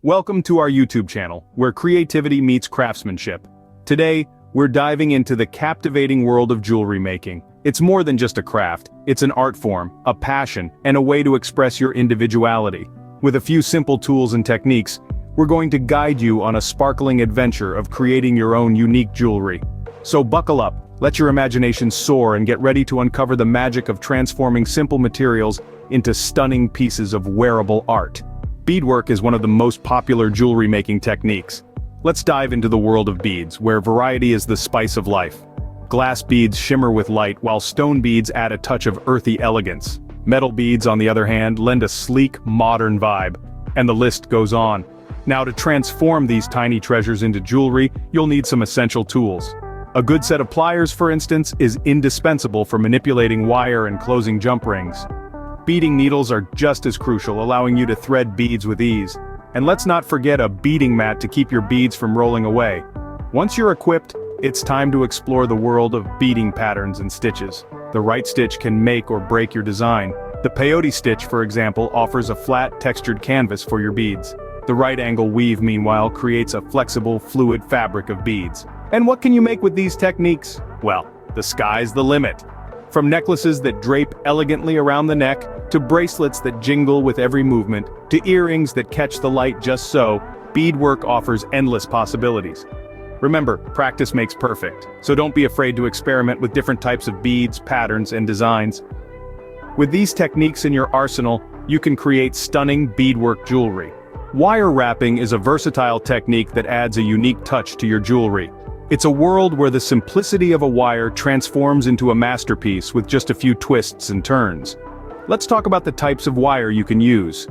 Welcome to our YouTube channel, where creativity meets craftsmanship. Today, we're diving into the captivating world of jewelry making. It's more than just a craft, it's an art form, a passion, and a way to express your individuality. With a few simple tools and techniques, we're going to guide you on a sparkling adventure of creating your own unique jewelry. So buckle up, let your imagination soar and get ready to uncover the magic of transforming simple materials into stunning pieces of wearable art. Beadwork is one of the most popular jewelry making techniques. Let's dive into the world of beads, where variety is the spice of life. Glass beads shimmer with light, while stone beads add a touch of earthy elegance. Metal beads, on the other hand, lend a sleek, modern vibe. And the list goes on. Now, to transform these tiny treasures into jewelry, you'll need some essential tools. A good set of pliers, for instance, is indispensable for manipulating wire and closing jump rings. Beading needles are just as crucial, allowing you to thread beads with ease. And let's not forget a beading mat to keep your beads from rolling away. Once you're equipped, it's time to explore the world of beading patterns and stitches. The right stitch can make or break your design. The peyote stitch, for example, offers a flat, textured canvas for your beads. The right angle weave, meanwhile, creates a flexible, fluid fabric of beads. And what can you make with these techniques? Well, the sky's the limit. From necklaces that drape elegantly around the neck, to bracelets that jingle with every movement, to earrings that catch the light just so, beadwork offers endless possibilities. Remember, practice makes perfect, so don't be afraid to experiment with different types of beads, patterns, and designs. With these techniques in your arsenal, you can create stunning beadwork jewelry. Wire wrapping is a versatile technique that adds a unique touch to your jewelry. It's a world where the simplicity of a wire transforms into a masterpiece with just a few twists and turns. Let's talk about the types of wire you can use.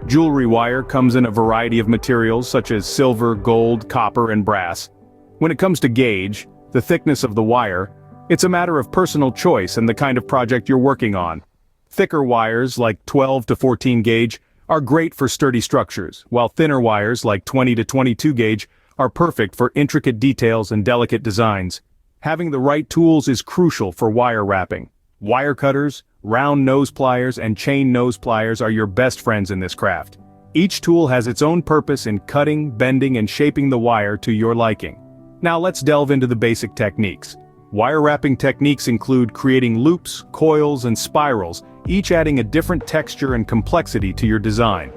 Jewelry wire comes in a variety of materials such as silver, gold, copper, and brass. When it comes to gauge, the thickness of the wire, it's a matter of personal choice and the kind of project you're working on. Thicker wires like 12 to 14 gauge are great for sturdy structures, while thinner wires like 20 to 22 gauge are perfect for intricate details and delicate designs. Having the right tools is crucial for wire wrapping. Wire cutters, round nose pliers, and chain nose pliers are your best friends in this craft. Each tool has its own purpose in cutting, bending, and shaping the wire to your liking. Now let's delve into the basic techniques. Wire wrapping techniques include creating loops, coils, and spirals, each adding a different texture and complexity to your design.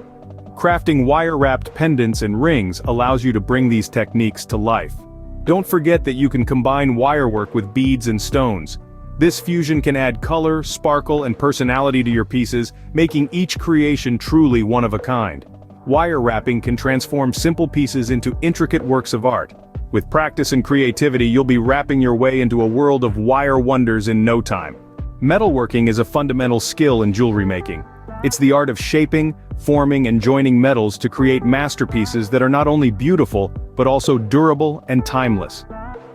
Crafting wire-wrapped pendants and rings allows you to bring these techniques to life. Don't forget that you can combine wirework with beads and stones. This fusion can add color, sparkle, and personality to your pieces, making each creation truly one of a kind. Wire wrapping can transform simple pieces into intricate works of art. With practice and creativity, you'll be wrapping your way into a world of wire wonders in no time. Metalworking is a fundamental skill in jewelry making. It's the art of shaping, forming, and joining metals to create masterpieces that are not only beautiful, but also durable and timeless.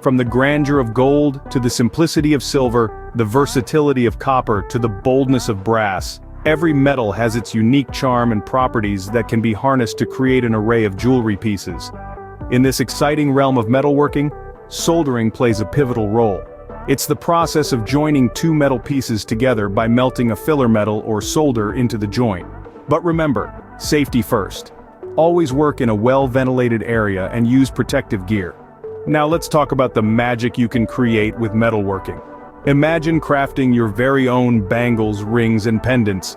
From the grandeur of gold to the simplicity of silver, the versatility of copper to the boldness of brass, every metal has its unique charm and properties that can be harnessed to create an array of jewelry pieces. In this exciting realm of metalworking, soldering plays a pivotal role. It's the process of joining two metal pieces together by melting a filler metal or solder into the joint. But remember, safety first. Always work in a well-ventilated area and use protective gear. Now let's talk about the magic you can create with metalworking. Imagine crafting your very own bangles, rings, and pendants.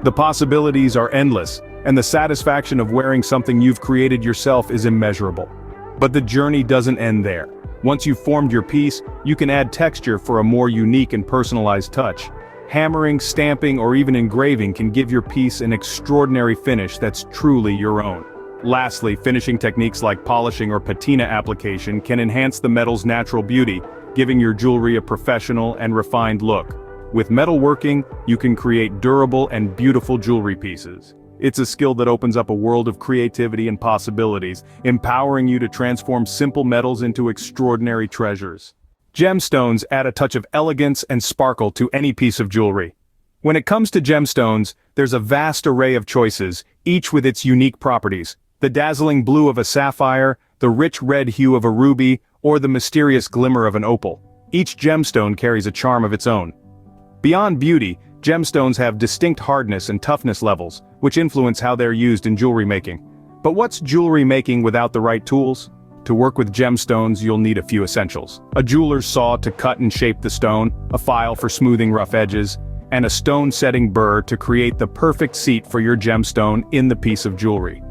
The possibilities are endless, and the satisfaction of wearing something you've created yourself is immeasurable. But the journey doesn't end there. Once you've formed your piece, you can add texture for a more unique and personalized touch. Hammering, stamping, or even engraving can give your piece an extraordinary finish that's truly your own. Lastly, finishing techniques like polishing or patina application can enhance the metal's natural beauty, giving your jewelry a professional and refined look. With metalworking, you can create durable and beautiful jewelry pieces. It's a skill that opens up a world of creativity and possibilities, empowering you to transform simple metals into extraordinary treasures. Gemstones add a touch of elegance and sparkle to any piece of jewelry. When it comes to gemstones, there's a vast array of choices, each with its unique properties. The dazzling blue of a sapphire, the rich red hue of a ruby, or the mysterious glimmer of an opal. Each gemstone carries a charm of its own. Beyond beauty, gemstones have distinct hardness and toughness levels, which influence how they're used in jewelry making. But what's jewelry making without the right tools? To work with gemstones, you'll need a few essentials. A jeweler's saw to cut and shape the stone, a file for smoothing rough edges, and a stone-setting burr to create the perfect seat for your gemstone in the piece of jewelry.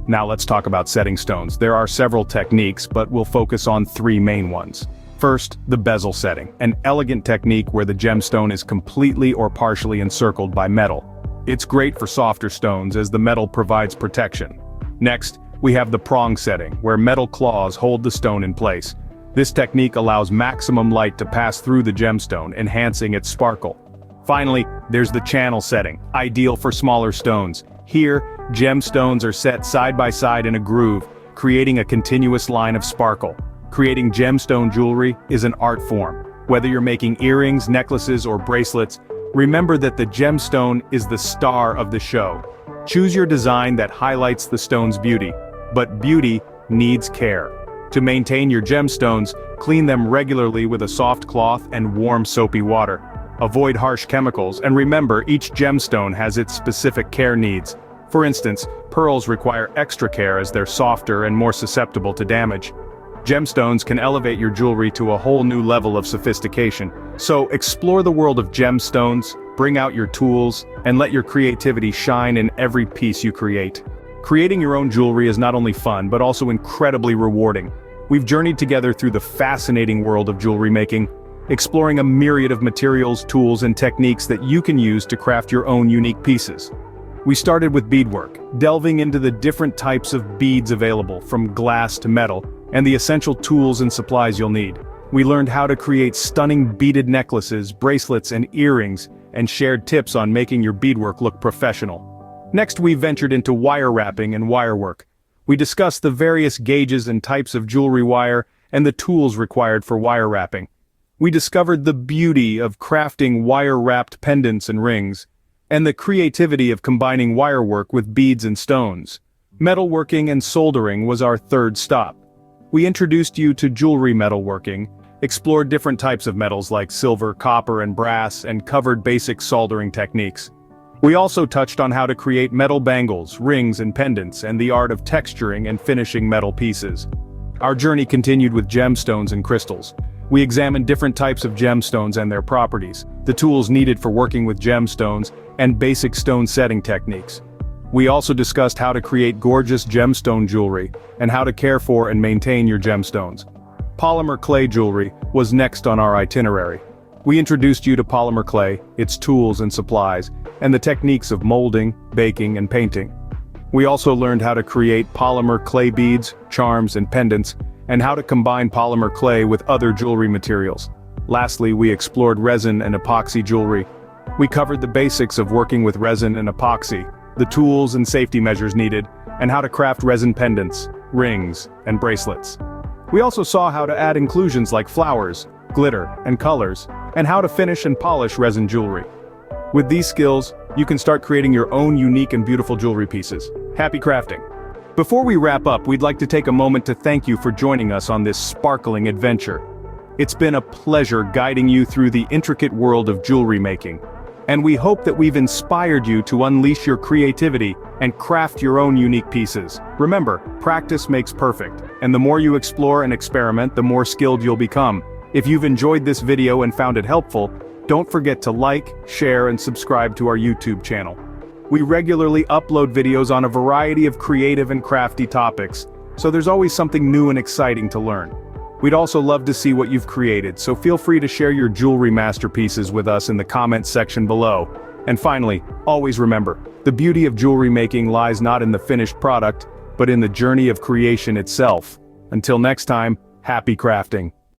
Now let's talk about setting stones. There are several techniques, but we'll focus on three main ones. First, the bezel setting, an elegant technique where the gemstone is completely or partially encircled by metal. It's great for softer stones as the metal provides protection. Next, we have the prong setting, where metal claws hold the stone in place. This technique allows maximum light to pass through the gemstone, enhancing its sparkle. Finally, there's the channel setting, ideal for smaller stones. Here, gemstones are set side by side in a groove, creating a continuous line of sparkle. Creating gemstone jewelry is an art form. Whether you're making earrings, necklaces, or bracelets, remember that the gemstone is the star of the show. Choose your design that highlights the stone's beauty. But beauty needs care. To maintain your gemstones, clean them regularly with a soft cloth and warm soapy water. Avoid harsh chemicals, and remember, each gemstone has its specific care needs. For instance, pearls require extra care as they're softer and more susceptible to damage. Gemstones can elevate your jewelry to a whole new level of sophistication. So explore the world of gemstones, bring out your tools, and let your creativity shine in every piece you create. Creating your own jewelry is not only fun, but also incredibly rewarding. We've journeyed together through the fascinating world of jewelry making, exploring a myriad of materials, tools, and techniques that you can use to craft your own unique pieces. We started with beadwork, delving into the different types of beads available, from glass to metal, and the essential tools and supplies you'll need. We learned how to create stunning beaded necklaces, bracelets, and earrings, and shared tips on making your beadwork look professional. Next, we ventured into wire wrapping and wirework. We discussed the various gauges and types of jewelry wire and the tools required for wire wrapping. We discovered the beauty of crafting wire-wrapped pendants and rings, and the creativity of combining wirework with beads and stones. Metalworking and soldering was our third stop. We introduced you to jewelry metalworking, explored different types of metals like silver, copper, and brass, and covered basic soldering techniques. We also touched on how to create metal bangles, rings, and pendants, and the art of texturing and finishing metal pieces. Our journey continued with gemstones and crystals. We examined different types of gemstones and their properties, the tools needed for working with gemstones, and basic stone setting techniques. We also discussed how to create gorgeous gemstone jewelry, and how to care for and maintain your gemstones. Polymer clay jewelry was next on our itinerary. We introduced you to polymer clay, its tools and supplies, and the techniques of molding, baking, and painting. We also learned how to create polymer clay beads, charms, and pendants, and how to combine polymer clay with other jewelry materials. Lastly, we explored resin and epoxy jewelry. We covered the basics of working with resin and epoxy, the tools and safety measures needed, and how to craft resin pendants, rings, and bracelets. We also saw how to add inclusions like flowers, glitter, and colors, and how to finish and polish resin jewelry. With these skills, you can start creating your own unique and beautiful jewelry pieces. Happy crafting! Before we wrap up, we'd like to take a moment to thank you for joining us on this sparkling adventure. It's been a pleasure guiding you through the intricate world of jewelry making. And we hope that we've inspired you to unleash your creativity and craft your own unique pieces. Remember, practice makes perfect, and the more you explore and experiment, the more skilled you'll become. If you've enjoyed this video and found it helpful, don't forget to like, share, and subscribe to our YouTube channel. We regularly upload videos on a variety of creative and crafty topics, so there's always something new and exciting to learn. We'd also love to see what you've created, so feel free to share your jewelry masterpieces with us in the comments section below. And finally, always remember, the beauty of jewelry making lies not in the finished product, but in the journey of creation itself. Until next time, happy crafting!